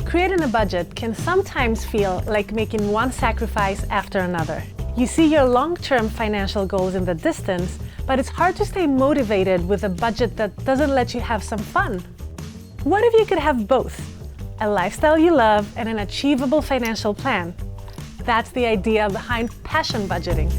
Creating a budget can sometimes feel like making one sacrifice after another. You see your long-term financial goals in the distance, but it's hard to stay motivated with a budget that doesn't let you have some fun. What if you could have both? A lifestyle you love and an achievable financial plan? That's the idea behind passion budgeting.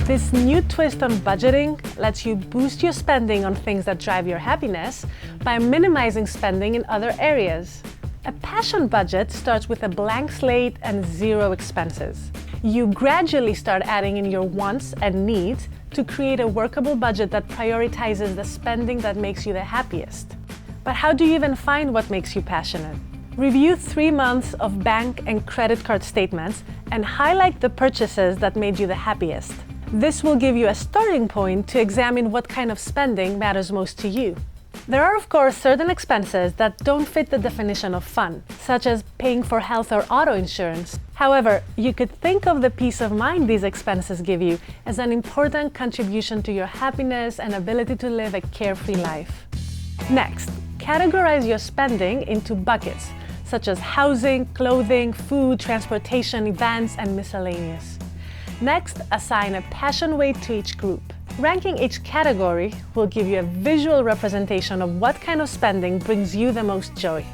This new twist on budgeting lets you boost your spending on things that drive your happiness by minimizing spending in other areas. A passion budget starts with a blank slate and zero expenses. You gradually start adding in your wants and needs to create a workable budget that prioritizes the spending that makes you the happiest. But how do you even find what makes you passionate? Review 3 months of bank and credit card statements and highlight the purchases that made you the happiest. This will give you a starting point to examine what kind of spending matters most to you. There are, of course, certain expenses that don't fit the definition of fun, such as paying for health or auto insurance. However, you could think of the peace of mind these expenses give you as an important contribution to your happiness and ability to live a carefree life. Next, categorize your spending into buckets, such as housing, clothing, food, transportation, events, and miscellaneous. Next, assign a passion weight to each group. Ranking each category will give you a visual representation of what kind of spending brings you the most joy.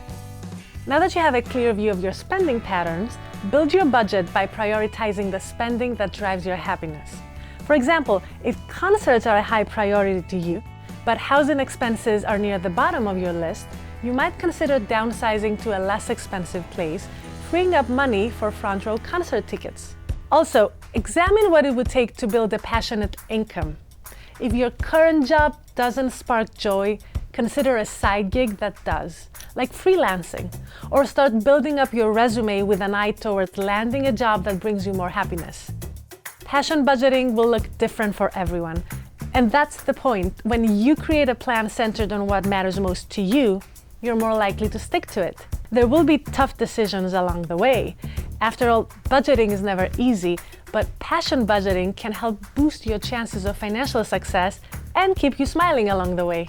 Now that you have a clear view of your spending patterns, build your budget by prioritizing the spending that drives your happiness. For example, if concerts are a high priority to you, but housing expenses are near the bottom of your list, you might consider downsizing to a less expensive place, freeing up money for front row concert tickets. Also, examine what it would take to build a passionate income. If your current job doesn't spark joy, consider a side gig that does, like freelancing, or start building up your resume with an eye towards landing a job that brings you more happiness. Passion budgeting will look different for everyone, and that's the point. When you create a plan centered on what matters most to you, you're more likely to stick to it. There will be tough decisions along the way. After all, budgeting is never easy, but passion budgeting can help boost your chances of financial success and keep you smiling along the way.